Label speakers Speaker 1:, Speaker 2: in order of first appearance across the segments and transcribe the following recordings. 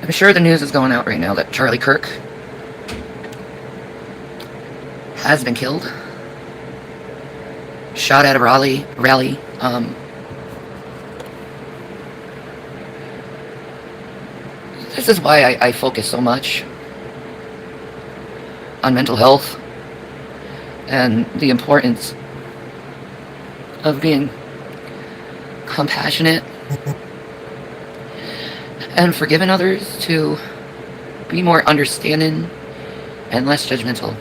Speaker 1: I'm sure the news is going out right now that Charlie Kirk has been killed. Shot at a rally. This is why I focus so much on mental health and the importance of being compassionate and forgiving others, to be more understanding and less judgmental.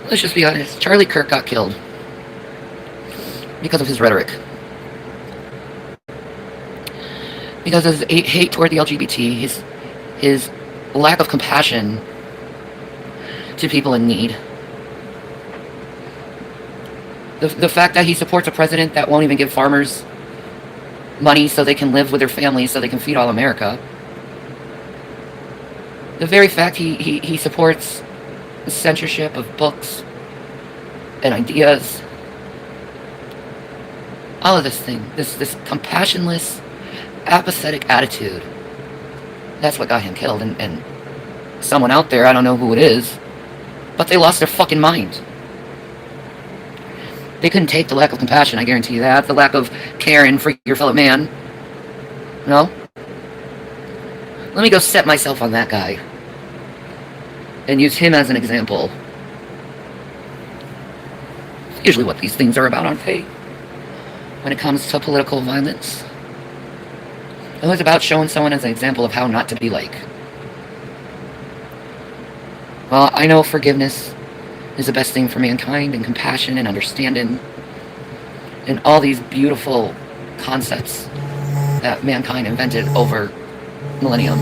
Speaker 1: Let's just be honest. Charlie Kirk got killed because of his rhetoric. Because of his hate toward the LGBT, his lack of compassion to people in need. The fact that he supports a president that won't even give farmers money so they can live with their families, so they can feed all America. The very fact he supports the censorship of books and ideas. All of this thing, this compassionless, apathetic attitude. That's what got him killed. And someone out there, I don't know who it is, but they lost their fucking mind. They couldn't take the lack of compassion, I guarantee you that. The lack of caring for your fellow man. No? Let me go set myself on that guy and use him as an example. It's usually what these things are about, aren't they? When it comes to political violence. It was about showing someone as an example of how not to be like. Well, I know forgiveness is the best thing for mankind, and compassion and understanding, and all these beautiful concepts that mankind invented over millennium.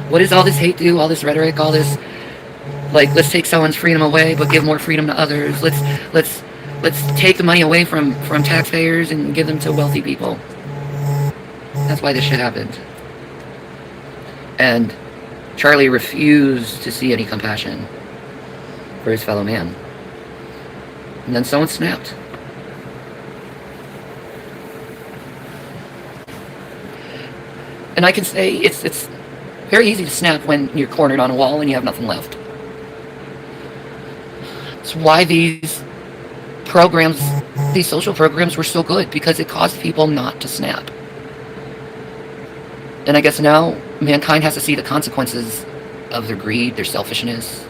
Speaker 1: What does all this hate do? All this rhetoric, all this, like, let's take someone's freedom away but give more freedom to others. Let's take the money away from taxpayers and give them to wealthy people. That's why this shit happened. And Charlie refused to see any compassion for his fellow man. And then someone snapped. And I can say it's very easy to snap when you're cornered on a wall and you have nothing left. It's why these programs, these social programs were so good, because it caused people not to snap. And I guess now mankind has to see the consequences of their greed, their selfishness,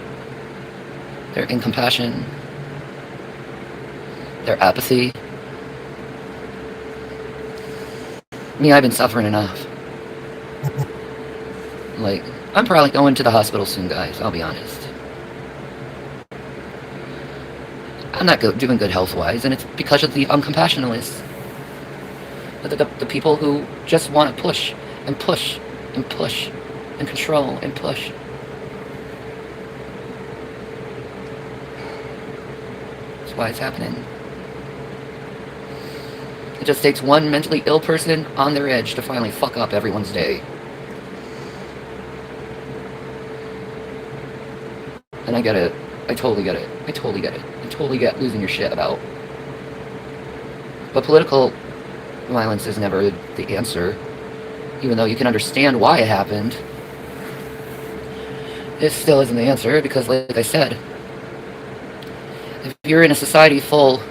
Speaker 1: their incompassion, their apathy. Me, I've been suffering enough. Like, I'm probably going to the hospital soon, guys, I'll be honest. I'm not doing good health-wise, and it's because of the uncompassionalists. The people who just want to push and push and push and control and push. That's why it's happening. It just takes one mentally ill person on their edge to finally fuck up everyone's day. And I get it. I totally get it. I totally get it. I totally get losing your shit about. But political violence is never the answer. Even though you can understand why it happened, it still isn't the answer, because like I said, if you're in a society full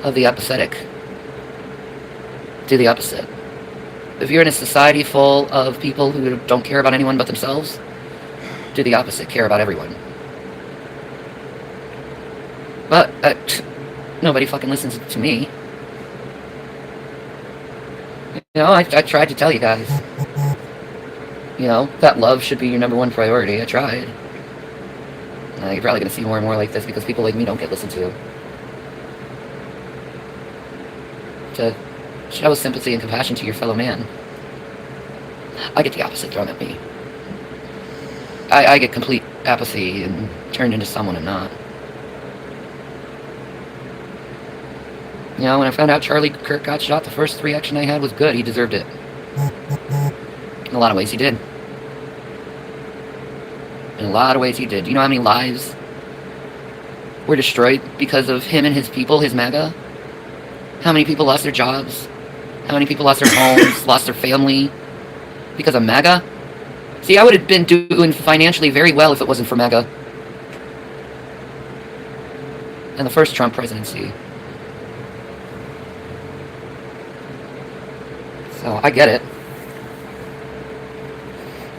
Speaker 1: of the apathetic, do the opposite. If you're in a society full of people who don't care about anyone but themselves, do the opposite, care about everyone. But nobody fucking listens to me. You know, I tried to tell you guys. You know, that love should be your number one priority. I tried. You're probably going to see more and more like this because people like me don't get listened to. To show sympathy and compassion to your fellow man. I get the opposite thrown at me. I get complete apathy and turned into someone I'm not. You know, when I found out Charlie Kirk got shot, the first reaction I had was good. He deserved it. In a lot of ways, he did. In a lot of ways, he did. Do you know how many lives were destroyed because of him and his people, his MAGA? How many people lost their jobs? How many people lost their homes, lost their family because of MAGA? See, I would have been doing financially very well if it wasn't for MAGA. And the first Trump presidency. So, I get it.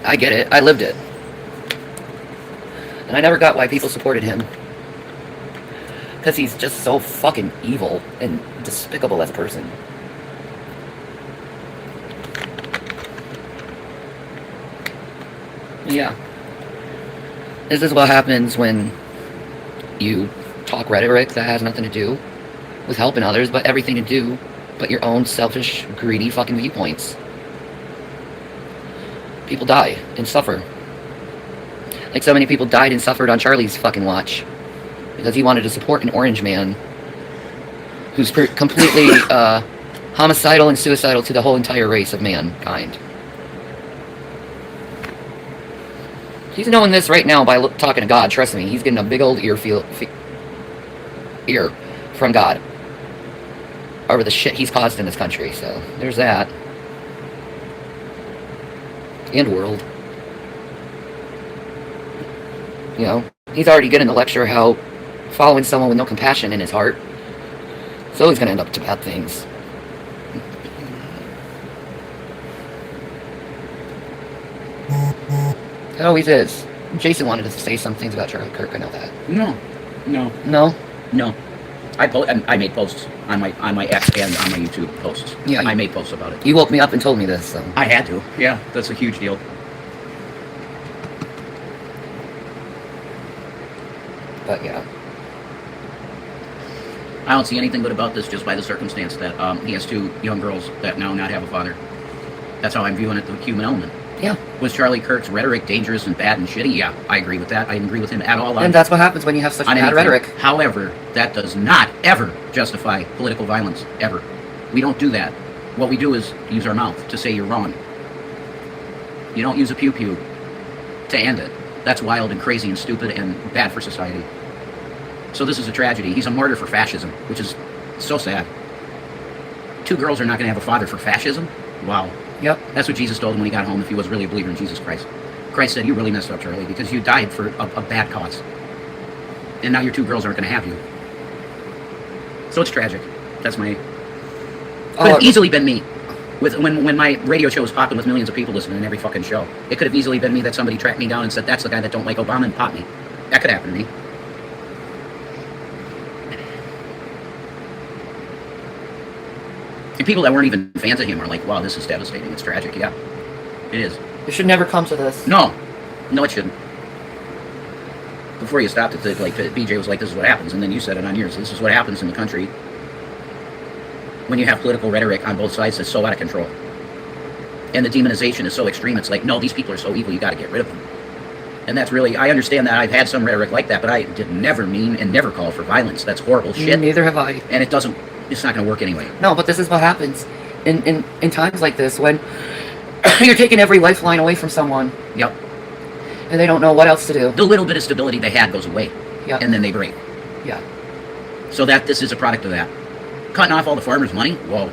Speaker 1: I get it. I lived it. And I never got why people supported him. Because he's just so fucking evil and despicable as a person. Yeah. This is what happens when you talk rhetoric that has nothing to do with helping others, but everything to do but your own selfish, greedy fucking viewpoints. People die and suffer. Like so many people died and suffered on Charlie's fucking watch. Because he wanted to support an orange man who's completely homicidal and suicidal to the whole entire race of mankind. He's knowing this right now by talking to God. Trust me, he's getting a big old ear from God over the shit he's caused in this country. So there's that. And world. You know, he's already getting the lecture how following someone with no compassion in his heart is always going to end up to bad things. It always is. Jason wanted to say some things about Charlie Kirk. I know that.
Speaker 2: No. I made posts on my X and on my YouTube posts.
Speaker 1: Yeah,
Speaker 2: I made posts about it.
Speaker 1: You woke me up and told me this. So.
Speaker 2: I had to. Yeah, that's a huge deal.
Speaker 1: But yeah.
Speaker 2: I don't see anything good about this just by the circumstance that he has two young girls that now not have a father. That's how I'm viewing it, the human element.
Speaker 1: Yeah.
Speaker 2: Was Charlie Kirk's rhetoric dangerous and bad and shitty? Yeah, I agree with that. I didn't agree with him at all.
Speaker 1: And that's what happens when you have such bad rhetoric.
Speaker 2: However, that does not ever justify political violence, ever. We don't do that. What we do is use our mouth to say you're wrong. You don't use a pew-pew to end it. That's wild and crazy and stupid and bad for society. So this is a tragedy. He's a martyr for fascism, which is so sad. Two girls are not going to have a father for fascism? Wow.
Speaker 1: Yep.
Speaker 2: That's what Jesus told him when he got home if he was really a believer in Jesus Christ. Christ said, you really messed up, Charlie, because you died for a bad cause. And now your two girls aren't going to have you. So it's tragic. That's my... Could have easily been me. When my radio show was popping with millions of people listening in every fucking show. It could have easily been me that somebody tracked me down and said, that's the guy that don't like Obama and popped me. That could happen to me. And people that weren't even fans of him are like, wow, this is devastating. It's tragic. Yeah, it is.
Speaker 1: It should never come to this.
Speaker 2: No, it shouldn't. Before you stopped it, like BJ was like, this is what happens. And then you said it on yours. This is what happens in the country when you have political rhetoric on both sides that's so out of control. And the demonization is so extreme. It's like, no, these people are so evil, you got to get rid of them. And that's really, I understand that I've had some rhetoric like that, but I did never mean and never call for violence. That's horrible shit.
Speaker 1: Neither have I.
Speaker 2: And it's not going to work anyway.
Speaker 1: No, but this is what happens in times like this when you're taking every lifeline away from someone.
Speaker 2: Yep.
Speaker 1: And they don't know what else to do.
Speaker 2: The little bit of stability they had goes away.
Speaker 1: Yep.
Speaker 2: And then they break.
Speaker 1: Yeah.
Speaker 2: So this is a product of that. Cutting off all the farmers' money? Whoa.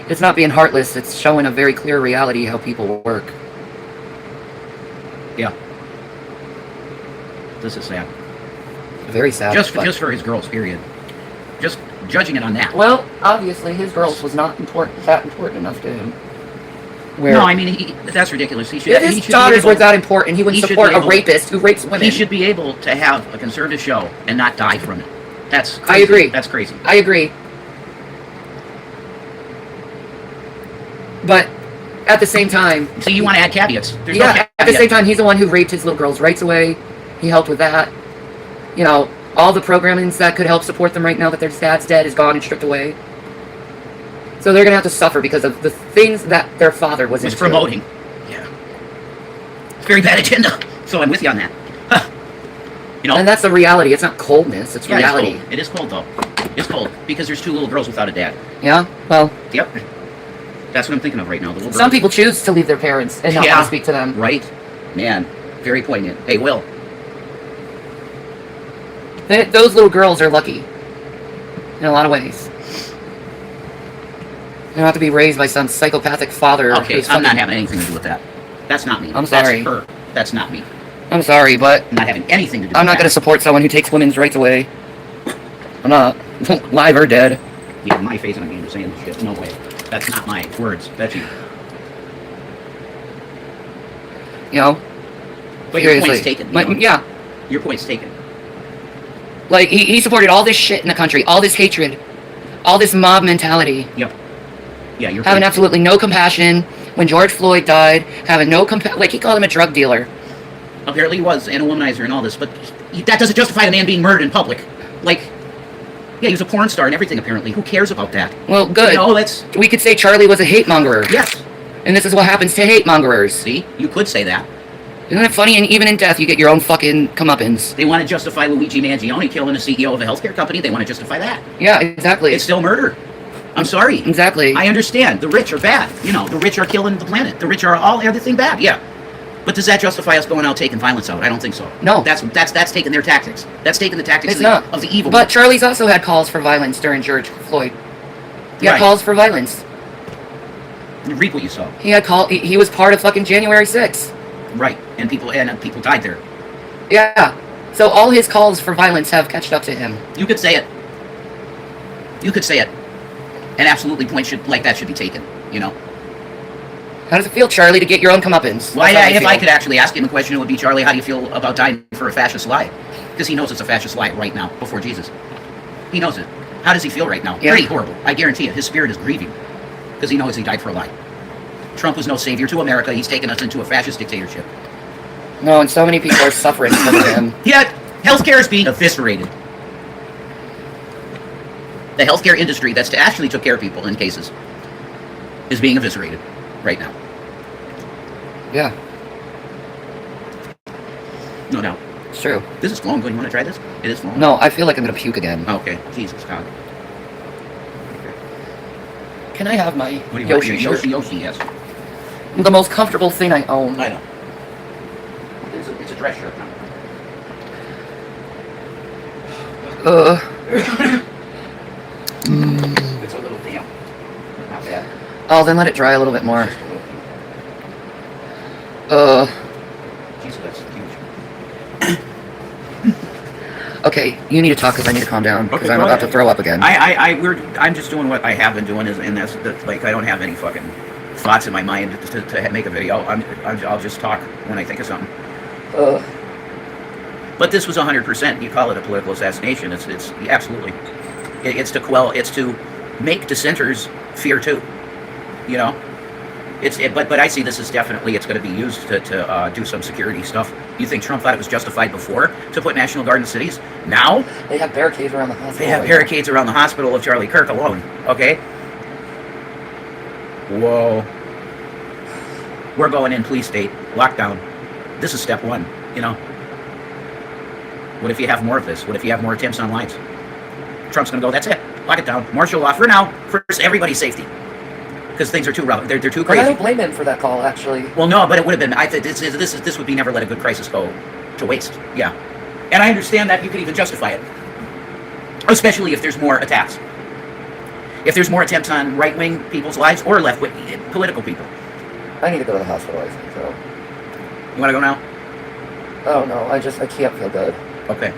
Speaker 1: It's not being heartless. It's showing a very clear reality how people work.
Speaker 2: Yeah. This is sad.
Speaker 1: Very sad.
Speaker 2: Just for his girls, period. Just judging it on that.
Speaker 1: Well, obviously his girls was not that important enough to him.
Speaker 2: No, I mean, that's ridiculous.
Speaker 1: If his daughters were that important, he wouldn't support a rapist who rapes women.
Speaker 2: He should be able to have a conservative show and not die from it. That's crazy.
Speaker 1: I agree.
Speaker 2: That's crazy.
Speaker 1: I agree. But at the same time...
Speaker 2: So you want to add caveats. There's
Speaker 1: no caveat. At the same time, he's the one who raped his little girl's rights away. He helped with that. You know, all the programmings that could help support them right now that their dad's dead is gone and stripped away. So they're going to have to suffer because of the things that their father was
Speaker 2: promoting. Yeah. It's a very bad agenda. So I'm with you on that. You know?
Speaker 1: And that's the reality. It's not coldness. It's reality.
Speaker 2: It is cold, though. It's cold because there's two little girls without a dad.
Speaker 1: Yeah? Well...
Speaker 2: Yep. That's what I'm thinking of right now. The little
Speaker 1: Some people choose to leave their parents and not want to speak to them.
Speaker 2: Right. Man. Very poignant. Hey, Will.
Speaker 1: Those little girls are lucky. In a lot of ways. don't have to be raised by some psychopathic father.
Speaker 2: Okay,
Speaker 1: who's
Speaker 2: I'm not
Speaker 1: fucking-
Speaker 2: having anything to do with that. That's not me.
Speaker 1: I'm sorry.
Speaker 2: That's her. That's not me.
Speaker 1: I'm sorry, but
Speaker 2: I'm not having anything to do with
Speaker 1: I'm not
Speaker 2: that.
Speaker 1: going to support someone who takes women's rights away. I'm not. Live or dead.
Speaker 2: You have my face and I'm going to say this shit. No way. That's not my words. That's you.
Speaker 1: You know?
Speaker 2: But your
Speaker 1: Seriously.
Speaker 2: point's taken. You know?
Speaker 1: Yeah.
Speaker 2: Your point's taken.
Speaker 1: Like, he supported all this shit in the country, all this hatred, all this mob mentality.
Speaker 2: Yep. Yeah, you're
Speaker 1: Having absolutely no compassion when George Floyd died, having no compassion. Like, he called him a drug dealer.
Speaker 2: Apparently he was, and a womanizer and all this, but that doesn't justify the man being murdered in public. Like, yeah, he was a porn star and everything, apparently. Who cares about that?
Speaker 1: Well, good.
Speaker 2: You know, that's...
Speaker 1: We could say Charlie was a hate monger.
Speaker 2: Yes.
Speaker 1: And this is what happens to hate mongers.
Speaker 2: See? You could say that.
Speaker 1: Isn't it funny? And even in death, you get your own fucking comeuppance.
Speaker 2: They want to justify Luigi Mangione killing a CEO of a healthcare company. They want to justify that.
Speaker 1: Yeah, exactly.
Speaker 2: It's still murder. I'm sorry.
Speaker 1: Exactly.
Speaker 2: I understand. The rich are bad. You know, the rich are killing the planet. The rich are all everything bad. Yeah. But does that justify us going out taking violence out? I don't think so.
Speaker 1: No.
Speaker 2: That's taking their tactics. That's taking the tactics
Speaker 1: It's not.
Speaker 2: of the evil.
Speaker 1: But Charlie's also had calls for violence during George Floyd. He had
Speaker 2: Right.
Speaker 1: calls for violence.
Speaker 2: You reap what you sow.
Speaker 1: He had he was part of fucking January 6th.
Speaker 2: Right. And people died there.
Speaker 1: Yeah. So all his calls for violence have catched up to him.
Speaker 2: You could say it. You could say it. And absolutely points like that should be taken, you know.
Speaker 1: How does it feel, Charlie, to get your own comeuppance?
Speaker 2: Well,
Speaker 1: That's how
Speaker 2: if
Speaker 1: feel.
Speaker 2: I could actually ask him a question, it would be, Charlie, how do you feel about dying for a fascist lie? Because he knows it's a fascist lie right now, before Jesus. He knows it. How does he feel right now?
Speaker 1: Yeah.
Speaker 2: Pretty horrible. I guarantee it. His spirit is grieving. Because he knows he died for a lie. Trump was no savior to America. He's taken us into a fascist dictatorship.
Speaker 1: No, and so many people are suffering because of him.
Speaker 2: Yet, healthcare is being eviscerated. The healthcare industry that's actually took care of people in cases is being eviscerated right now.
Speaker 1: Yeah,
Speaker 2: No doubt.
Speaker 1: it's true.
Speaker 2: This is flowing good. You want to try this? It is flowing.
Speaker 1: No, I feel like I'm gonna puke again.
Speaker 2: Okay. Jesus God.
Speaker 1: Can I have my
Speaker 2: What do you
Speaker 1: Yoshi
Speaker 2: want?
Speaker 1: shirt?
Speaker 2: Yoshi, yes.
Speaker 1: The most comfortable thing I own.
Speaker 2: I know. It's a dress shirt now. It's a little damp. Not bad.
Speaker 1: Oh, then let it dry a little bit more.
Speaker 2: Just a little damp. Jesus, that's huge.
Speaker 1: Okay, you need to talk because I need to calm down because
Speaker 2: Okay,
Speaker 1: I'm
Speaker 2: go
Speaker 1: about to
Speaker 2: ahead.
Speaker 1: throw up again.
Speaker 2: I'm just doing what I have been doing, and that's like I don't have any fucking thoughts in my mind to make a video. I'll just talk when I think of something. But this was 100%. You call it a political assassination. It's absolutely. It's to quell. It's to make dissenters fear too. You know. But I see this as definitely it's going to be used to do some security stuff. You think Trump thought it was justified before to put National Guard in cities? Now
Speaker 1: They have barricades around the hospital.
Speaker 2: they have barricades around the hospital of Charlie Kirk alone. Okay. Whoa. We're going in police state lockdown. This is step one. You know. What if you have more of this? What if you have more attempts on lines? Trump's going to go, that's it. Lock it down. Martial law for now. For everybody's safety. Because things are too rough. They're too
Speaker 1: But I
Speaker 2: crazy.
Speaker 1: don't blame him for that call, actually.
Speaker 2: Well, no, but it would have been. I think this would be never let a good crisis go to waste. Yeah. And I understand that you could even justify it. Especially if there's more attacks. If there's more attempts on right-wing people's lives or left-wing political people.
Speaker 1: I need to go to the hospital, I think, so.
Speaker 2: You want to go now?
Speaker 1: Oh, no, I can't feel good.
Speaker 2: Okay.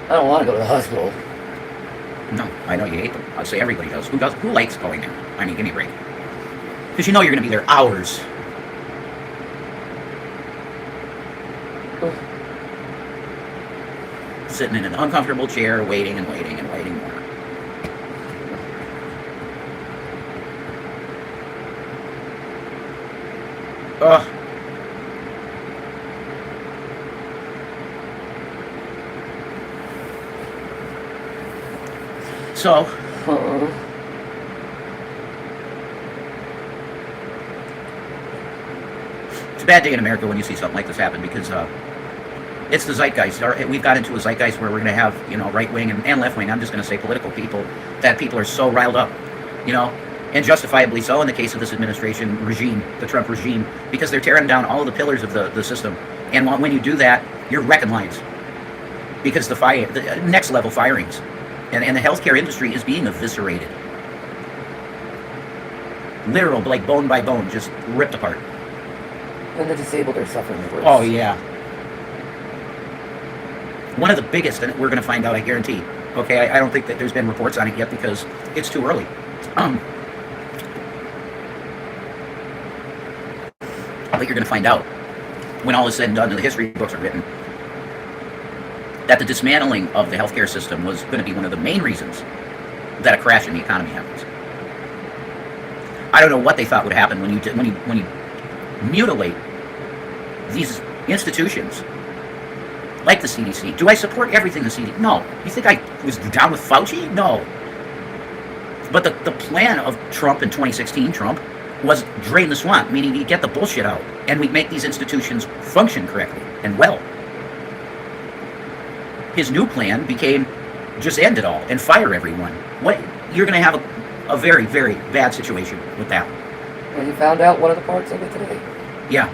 Speaker 1: I don't want to go to the hospital.
Speaker 2: No, I know you hate them. I'd say everybody does. Who does? Who likes going there? I mean, give me a break. Because you know you're going to be there hours. Sitting in an uncomfortable chair, waiting and waiting and waiting more. Ugh. So, it's a bad day in America when you see something like this happen because it's the zeitgeist. We've got into a zeitgeist where we're going to have, right wing and left wing. I'm just going to say political people. That people are so riled up, And justifiably so in the case of this administration regime, the Trump regime, because they're tearing down all of the pillars of the system. And when you do that, you're wrecking lives. Because the next level firings. And the healthcare industry is being eviscerated. Literal, like bone by bone, just ripped apart.
Speaker 1: And the disabled are suffering worse.
Speaker 2: Oh, yeah. One of the biggest, and we're going to find out, I guarantee. Okay, I don't think that there's been reports on it yet because it's too early. I think you're going to find out when all is said and done and the history books are written that the dismantling of the healthcare system was going to be one of the main reasons that a crash in the economy happens. I don't know what they thought would happen when you mutilate these institutions like the CDC. Do I support everything the CDC? No. You think I was down with Fauci? No. But the plan of Trump in 2016, was drain the swamp, meaning you get the bullshit out and we make these institutions function correctly and well. His new plan became just end it all and fire everyone. What you're going to have a very, very bad situation with that.
Speaker 1: Well, you found out one of the parts of it today.
Speaker 2: Yeah.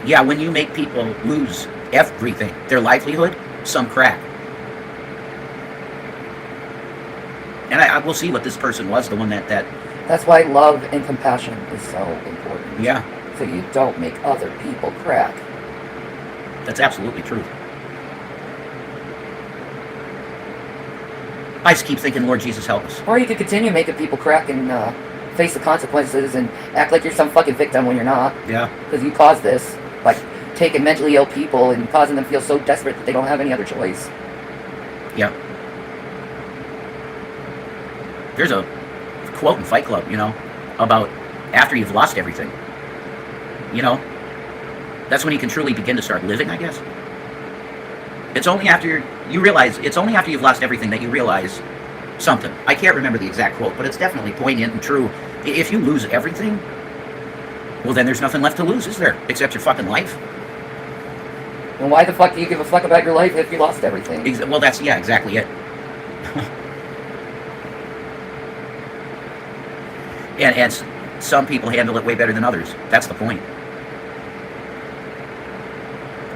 Speaker 2: Yeah, when you make people lose everything, their livelihood, some crack. And I will see what this person was, the one that...
Speaker 1: That's why love and compassion is so important.
Speaker 2: Yeah.
Speaker 1: So you don't make other people crack.
Speaker 2: That's absolutely true. I just keep thinking, Lord Jesus, help us.
Speaker 1: Or you could continue making people crack and face the consequences and act like you're some fucking victim when you're not.
Speaker 2: Yeah.
Speaker 1: Because you caused this. Like, taking mentally ill people and causing them to feel so desperate that they don't have any other choice.
Speaker 2: Yeah. There's a quote in Fight Club, about after you've lost everything. That's when you can truly begin to start living, I guess. It's only after you've lost everything that you realize something. I can't remember the exact quote, but it's definitely poignant and true. If you lose everything, well, then there's nothing left to lose, is there? Except your fucking life.
Speaker 1: And why the fuck do you give a fuck about your life if you lost everything?
Speaker 2: Well, that's, yeah, exactly it. and some people handle it way better than others. That's the point.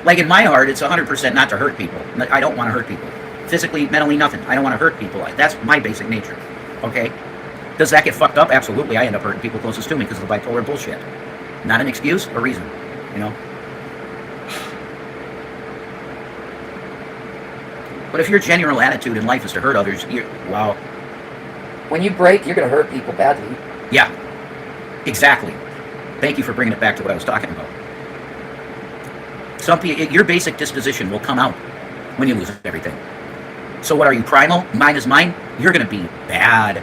Speaker 2: Like in my heart, it's 100% not to hurt people. I don't want to hurt people. Physically, mentally, nothing. I don't want to hurt people. That's my basic nature. Okay? Does that get fucked up? Absolutely. I end up hurting people closest to me because of the bipolar bullshit. Not an excuse, a reason. But if your general attitude in life is to hurt others, wow.
Speaker 1: When you break, you're going to hurt people badly.
Speaker 2: Yeah. Exactly. Thank you for bringing it back to what I was talking about. Your basic disposition will come out when you lose everything. So what are you, primal? Mine is mine? You're going to be bad.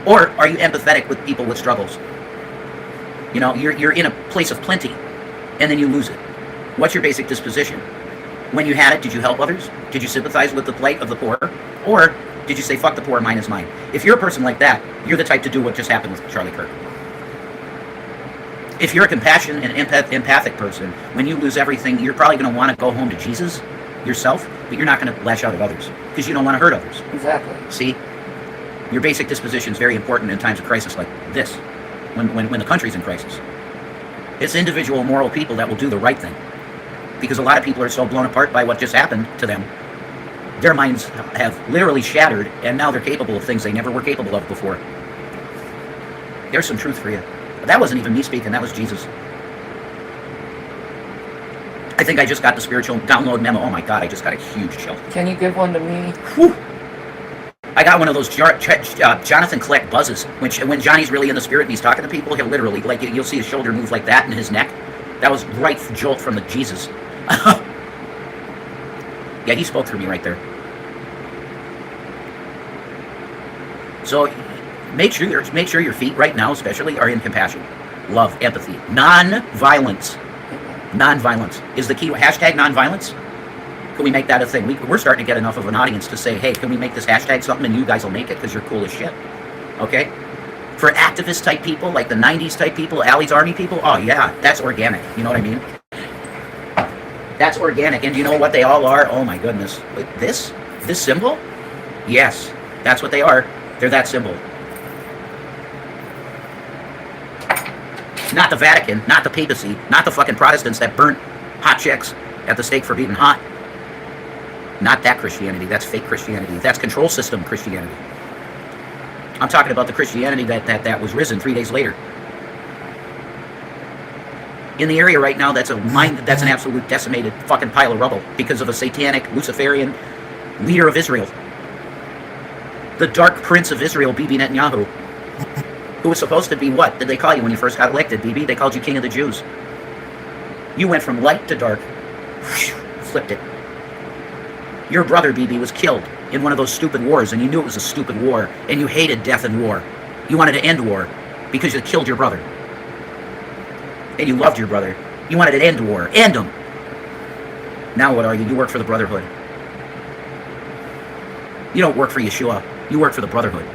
Speaker 2: Or are you empathetic with people with struggles? You're in a place of plenty, and then you lose it. What's your basic disposition? When you had it, did you help others? Did you sympathize with the plight of the poor? Or did you say, fuck the poor, mine is mine? If you're a person like that, you're the type to do what just happened with Charlie Kirk. If you're a compassionate and empathic person, when you lose everything, you're probably going to want to go home to Jesus yourself, but you're not going to lash out at others because you don't want to hurt others.
Speaker 1: Exactly.
Speaker 2: See? Your basic disposition is very important in times of crisis like this, when the country's in crisis. It's individual moral people that will do the right thing. Because a lot of people are so blown apart by what just happened to them. Their minds have literally shattered, and now they're capable of things they never were capable of before. There's some truth for you. But that wasn't even me speaking, that was Jesus. I think I just got the spiritual download memo. Oh my God, I just got a huge chill.
Speaker 1: Can you give one to me?
Speaker 2: Whew. I got one of those Jonathan Collect buzzes. When Johnny's really in the spirit and he's talking to people, he'll literally, like, you'll see his shoulder move like that and his neck. That was right jolt from the Jesus. Yeah, he spoke through me right there. So make sure your feet right now, especially, are in compassion, love, empathy, non-violence. Non-violence is the key. Hashtag non-violence. Can we make that a thing? We're starting to get enough of an audience to say, hey, can we make this hashtag something, and you guys will make it because you're cool as shit. Okay? For activist type people, like the 90s type people, Allie's Army people, oh yeah, that's organic. You know what I mean? That's organic. And you know what they all are? Oh my goodness. This symbol? Yes. That's what they are. They're that symbol. Not the Vatican, not the papacy, not the fucking Protestants that burnt hot chicks at the stake for being hot. Not that Christianity. That's fake Christianity. That's control system Christianity. I'm talking about the Christianity that was risen 3 days later. In the area right now, that's an absolute decimated fucking pile of rubble because of a satanic Luciferian leader of Israel. The dark prince of Israel, Bibi Netanyahu, who was supposed to be, what did they call you when you first got elected, Bibi? They called you king of the Jews. You went from light to dark. Flipped it. Your brother, Bibi, was killed in one of those stupid wars, and you knew it was a stupid war, and you hated death and war. You wanted to end war because you killed your brother. And you loved your brother. You wanted to end war. End him. Now what are you? You work for the Brotherhood. You don't work for Yeshua. You work for the Brotherhood.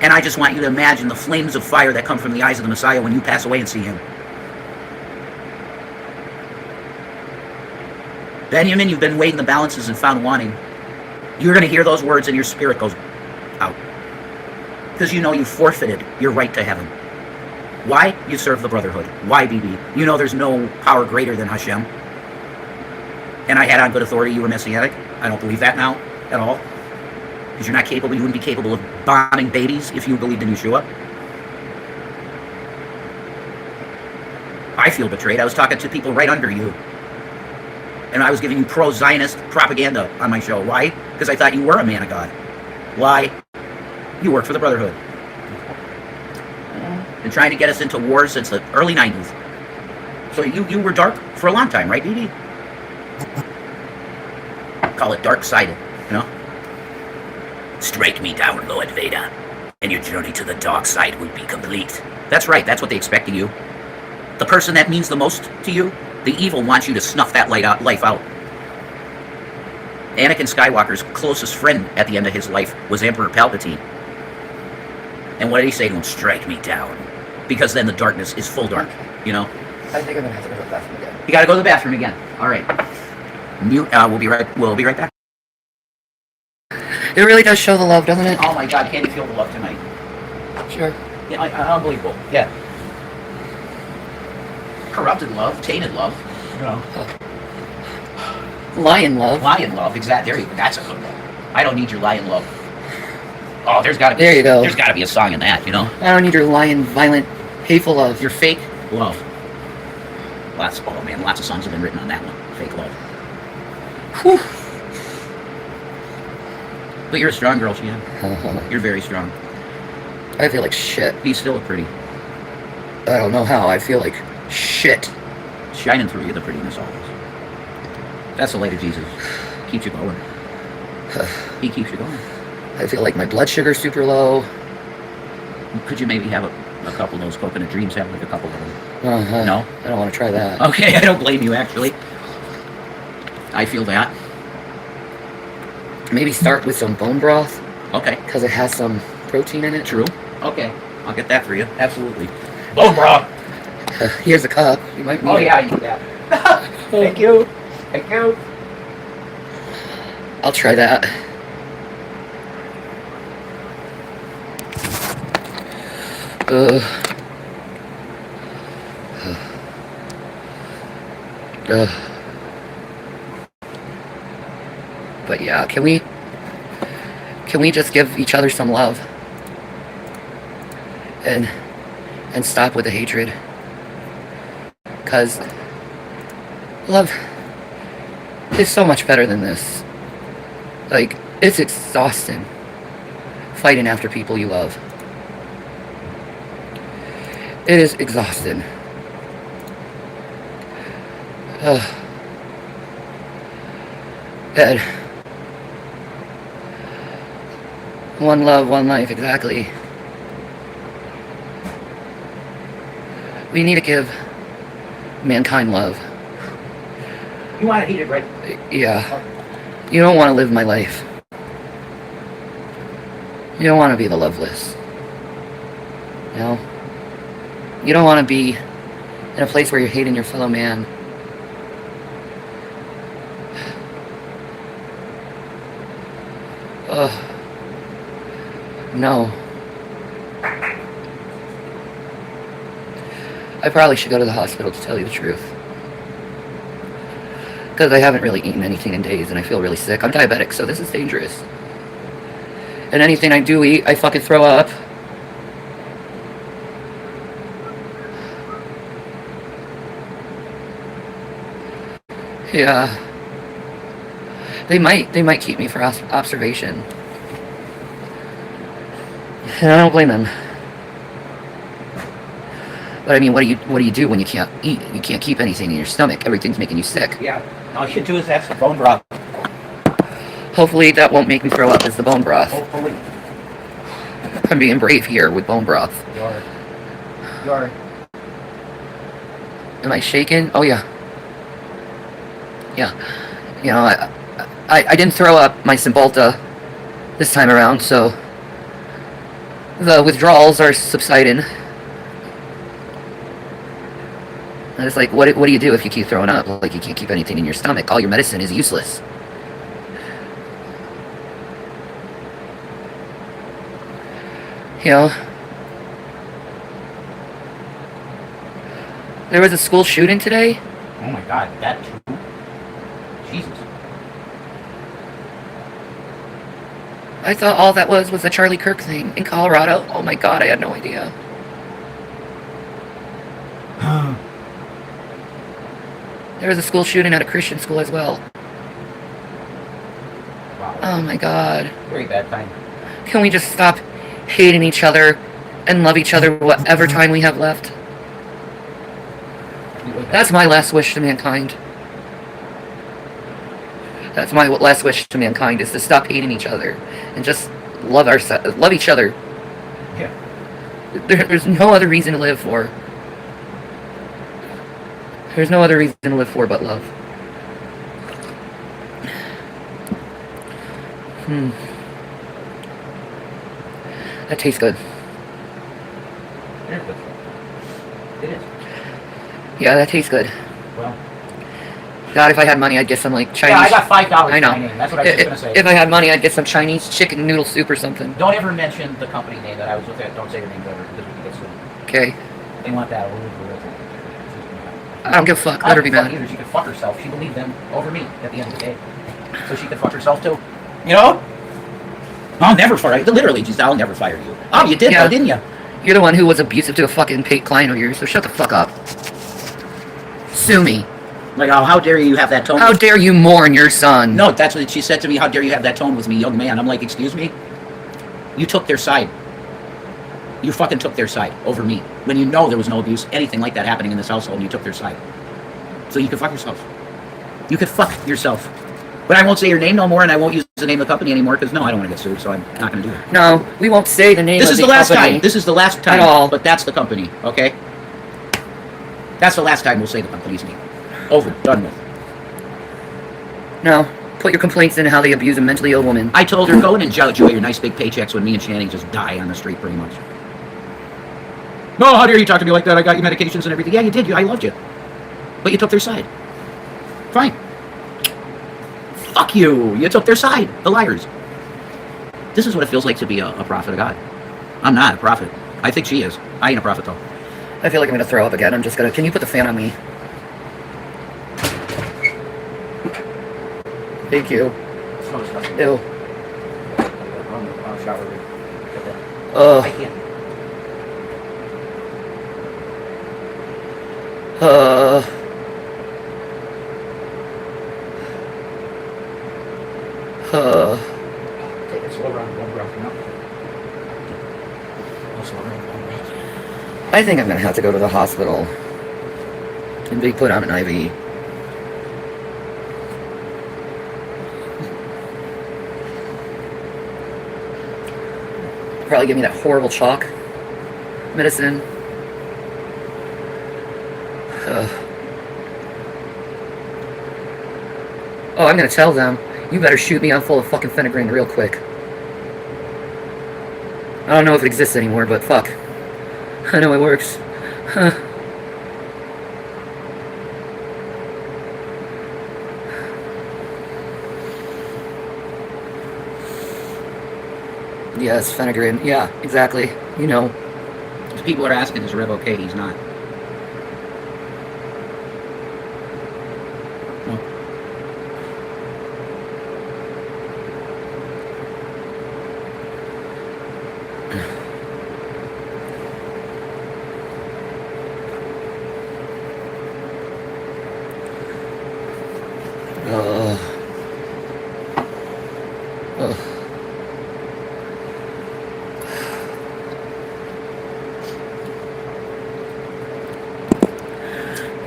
Speaker 2: And I just want you to imagine the flames of fire that come from the eyes of the Messiah when you pass away and see him. Benjamin, you've been weighing the balances and found wanting. You're going to hear those words and your spirit goes out. Because you know you forfeited your right to heaven. Why? You serve the Brotherhood. Why, Bibi? You know there's no power greater than Hashem. And I had on good authority you were Messianic. I don't believe that now at all. Because you're not capable, you wouldn't be capable of bombing babies if you believed in Yeshua. I feel betrayed. I was talking to people right under you. And I was giving you pro-Zionist propaganda on my show. Why? Because I thought you were a man of God. Why? You work for the Brotherhood. Been trying to get us into wars since the early 90s. So you were dark for a long time, right, Bibi? Call it dark-sided, you know? Strike me down, Lord Vader, and your journey to the dark side will be complete. That's right, that's what they expect of you. The person that means the most to you, the evil wants you to snuff that life out. Anakin Skywalker's closest friend at the end of his life was Emperor Palpatine. And what did he say to him? Strike me down. Because then the darkness is full dark, you know?
Speaker 1: I think I'm gonna have to go to the bathroom again.
Speaker 2: You gotta go to the bathroom again. All right. We'll be right back.
Speaker 1: It really does show the love, doesn't it?
Speaker 2: Oh my God, can you feel the love tonight?
Speaker 1: Sure.
Speaker 2: Yeah, unbelievable. Yeah. Corrupted love, tainted love. You know.
Speaker 1: Lion love.
Speaker 2: Lion love, exactly. There you go. That's a good one. I don't need your lion love. Oh, there's gotta be.
Speaker 1: There you go.
Speaker 2: There's gotta be a song in that, you know.
Speaker 1: I don't need your lion, violent, hateful love.
Speaker 2: Your fake love. Lots of songs have been written on that one. Fake love.
Speaker 1: Whew.
Speaker 2: But you're a strong girl, Shanny. You're very strong.
Speaker 1: I feel like shit.
Speaker 2: You still look pretty.
Speaker 1: I don't know how. I feel like shit.
Speaker 2: Shining through you, the prettiness always. That's the light of Jesus. Keeps you going. He keeps you going.
Speaker 1: I feel like my blood sugar's super low.
Speaker 2: Could you maybe have a couple of those coconut dreams? Have like a couple of them. No?
Speaker 1: I don't want to try that.
Speaker 2: Okay, I don't blame you, actually. I feel that.
Speaker 1: Maybe start with some bone broth.
Speaker 2: Okay.
Speaker 1: Because it has some protein in it.
Speaker 2: True. Okay. I'll get that for you. Absolutely. Bone broth!
Speaker 1: Here's a cup. You might need
Speaker 2: Oh,
Speaker 1: it.
Speaker 2: yeah, I need that. Thank you. Thank you.
Speaker 1: I'll try that. But yeah, can we just give each other some love and stop with the hatred? Because love is so much better than this. Like, it's exhausting fighting after people you love. It is exhausting. Ed. One love, one life, exactly. We need to give mankind love.
Speaker 2: You want to eat it, right?
Speaker 1: Yeah. You don't want to live my life. You don't want to be the loveless. You know? You don't want to be in a place where you're hating your fellow man. No. I probably should go to the hospital to tell you the truth. Because I haven't really eaten anything in days and I feel really sick. I'm diabetic, so this is dangerous. And anything I do eat, I fucking throw up. Yeah. They might keep me for observation. And I don't blame them. But I mean, what do you do when you can't eat? You can't keep anything in your stomach. Everything's making you sick.
Speaker 2: Yeah. All you should do is that's the bone broth.
Speaker 1: Hopefully that won't make me throw up as the bone broth.
Speaker 2: Hopefully.
Speaker 1: I'm being brave here with bone broth.
Speaker 2: You're.
Speaker 1: Am I shaking? Oh yeah. Yeah. You know, I didn't throw up my Cymbalta this time around, so the withdrawals are subsiding. And it's like, what do you do if you keep throwing up? Like, you can't keep anything in your stomach. All your medicine is useless. You know, there was a school shooting today.
Speaker 2: Oh my God, that too? Jesus.
Speaker 1: I thought all that was the Charlie Kirk thing in Colorado. Oh my God, I had no idea. There was a school shooting at a Christian school as well.
Speaker 2: Wow.
Speaker 1: Oh my God.
Speaker 2: Very bad time.
Speaker 1: Can we just stop hating each other and love each other whatever time we have left? That's my last wish to mankind. That's my last wish to mankind, is to stop hating each other and just love each other.
Speaker 2: Yeah.
Speaker 1: There's no other reason to live for. There's no other reason to live for but love. That tastes good.
Speaker 2: It is good. It is.
Speaker 1: Yeah, that tastes good.
Speaker 2: Well.
Speaker 1: God, if I had money, I'd get some, like, Chinese...
Speaker 2: Yeah, I got $5
Speaker 1: I know.
Speaker 2: to my name. That's what I was just going to say.
Speaker 1: If I had money, I'd get some Chinese chicken noodle soup or something.
Speaker 2: Don't ever mention the company name that I was with. Don't say your name ever, because we can get sued.
Speaker 1: Okay.
Speaker 2: They want that.
Speaker 1: I don't give a fuck. Let her be mad.
Speaker 2: Either. She could fuck herself. She believed them over me at the end of the day. So she could fuck herself too. You know? I'll never fire you. Literally, just I'll never fire you. Oh, you did though, didn't you?
Speaker 1: You're the one who was abusive to a fucking paid client of yours, so shut the fuck up. Sue me.
Speaker 2: Like, oh, how dare you have that tone?
Speaker 1: How dare you mourn your son?
Speaker 2: No, that's what she said to me. How dare you have that tone with me, young man? I'm like, excuse me? You took their side. You fucking took their side over me. When you know there was no abuse, anything like that happening in this household, and you took their side. So you could fuck yourself. You could fuck yourself. But I won't say your name no more, and I won't use the name of the company anymore, because no, I don't want to get sued, so I'm not going to do it.
Speaker 1: No, we won't say the name of the company.
Speaker 2: This is the last time. This is the last time.
Speaker 1: At all.
Speaker 2: But that's the company, okay? That's the last time we'll say the company's name. Over. Done with.
Speaker 1: No. Put your complaints in how they abuse a mentally ill woman.
Speaker 2: I told her, go in and enjoy your nice big paychecks when me and Shanny just die on the street, pretty much. No, how dare you talk to me like that? I got you medications and everything. Yeah, you did. I loved you. But you took their side. Fine. Fuck you. You took their side. The liars. This is what it feels like to be a prophet of God. I'm not a prophet. I think she is. I ain't a prophet, though.
Speaker 1: I feel like I'm going to throw up again. I'm just going to... Can you put the fan on me? Thank you. Ew.
Speaker 2: I can't. Take it slow around one breath, you know? Slow around one breath.
Speaker 1: I think I'm going to have to go to the hospital and be put on an IV. Probably give me that horrible chalk medicine. Oh, I'm gonna tell them. You better shoot me. I'm full of fucking fenugreek real quick. I don't know if it exists anymore, but fuck. I know it works. Huh. Yes, Fenegrin. Yeah, exactly. You know.
Speaker 2: If people are asking, is Rev okay? He's not. No.
Speaker 1: Ugh.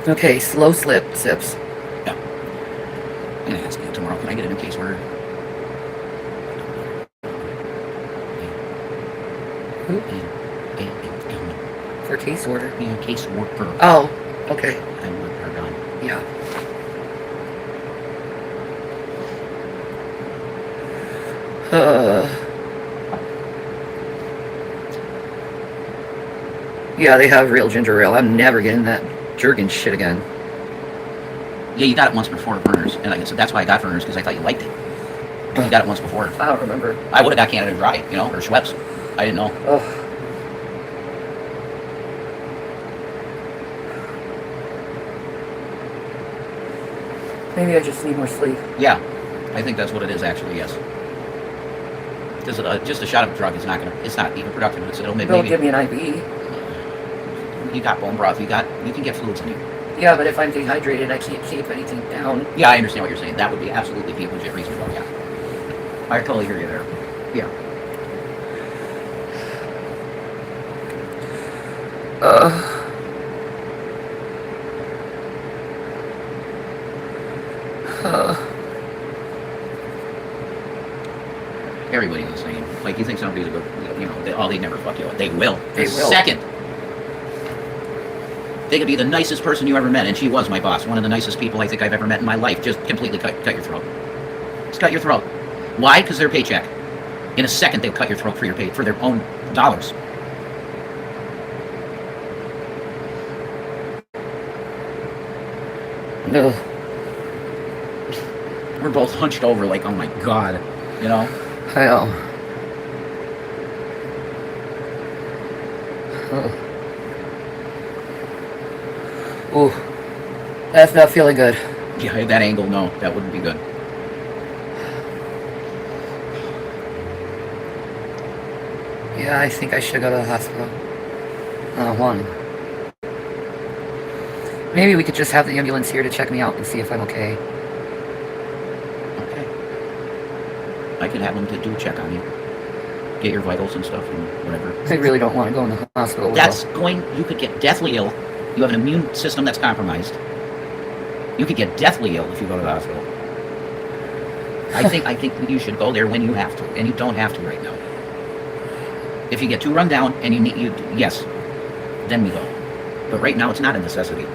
Speaker 1: Okay, slow sips.
Speaker 2: Yeah. I'm gonna ask you tomorrow. Can I get a new case order?
Speaker 1: Who? For case order?
Speaker 2: Yeah, case worker.
Speaker 1: Oh, okay.
Speaker 2: I want her done.
Speaker 1: Yeah. Yeah, they have real ginger ale. I'm never getting that jerkin shit again.
Speaker 2: Yeah, you got it once before at Verner's, and like I said, that's why I got Verner's, because I thought you liked it. You got it once before.
Speaker 1: I don't remember.
Speaker 2: I would have got Canada Dry, you know, or Schweppes. I didn't know.
Speaker 1: Oh. Maybe I just need more sleep.
Speaker 2: Yeah, I think that's what it is actually. Yes, because just a shot of drug is not gonna. It's not even productive. It'll
Speaker 1: They'll
Speaker 2: maybe.
Speaker 1: give me an IV.
Speaker 2: You got bone broth. You can get fluids in you.
Speaker 1: Yeah, but if I'm dehydrated, I can't keep anything down.
Speaker 2: Yeah, I understand what you're saying. That would be absolutely be a legit reason to go. Yeah, I totally hear you there. Yeah. Everybody's the same. Like, you think somebody's a good, you know, they never fuck you up. They will.
Speaker 1: They
Speaker 2: The
Speaker 1: will.
Speaker 2: second. They could be the nicest person you ever met, and she was my boss. One of the nicest people I think I've ever met in my life. Just completely cut your throat. Just cut your throat. Why? Because their paycheck. In a second, they'll cut your throat for your pay, for their own dollars.
Speaker 1: No.
Speaker 2: We're both hunched over like, oh my God, you know?
Speaker 1: I know. Ooh. That's not feeling good.
Speaker 2: Yeah, at that angle, no, that wouldn't be good.
Speaker 1: Yeah, I think I should go to the hospital. One. Maybe we could just have the ambulance here to check me out and see if I'm okay.
Speaker 2: Okay. I could have them to do a check on you. Get your vitals and stuff and whatever.
Speaker 1: I really don't want to go in the hospital.
Speaker 2: You could get deathly ill. You have an immune system that's compromised. You could get deathly ill if you go to the hospital. I think you should go there when you have to, and you don't have to right now. If you get too run down and yes, then we go. But right now, it's not a necessity.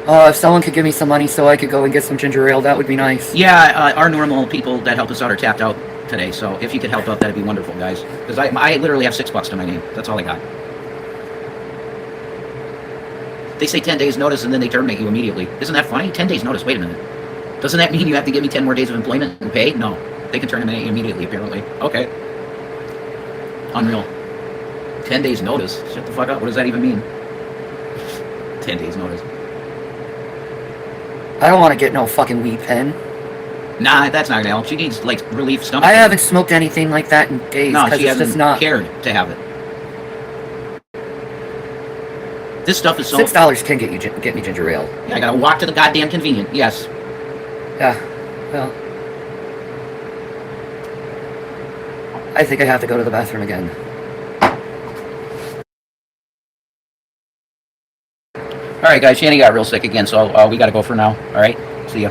Speaker 1: If someone could give me some money so I could go and get some ginger ale, that would be nice.
Speaker 2: Yeah, our normal people that help us out are tapped out today, so if you could help out, that'd be wonderful, guys. Because I literally have $6 to my name. That's all I got. They say 10 days notice and then they terminate you immediately. Isn't that funny? 10 days notice. Wait a minute. Doesn't that mean you have to give me 10 more days of employment and pay? No. They can terminate you immediately, apparently. Okay. Unreal. 10 days notice? Shut the fuck up. What does that even mean? 10 days notice.
Speaker 1: I don't want to get no fucking weed pen.
Speaker 2: Nah, that's not gonna help. She needs, like, relief stomach.
Speaker 1: I haven't smoked anything like that in days.
Speaker 2: No, she
Speaker 1: it's
Speaker 2: hasn't
Speaker 1: just not
Speaker 2: cared to have it. This stuff is so...
Speaker 1: $6 can get me ginger ale.
Speaker 2: Yeah, I gotta walk to the goddamn convenient. Yes.
Speaker 1: Yeah. Well, I think I have to go to the bathroom again.
Speaker 2: All right, guys. Shanny got real sick again, so we gotta go for now. All right. See ya.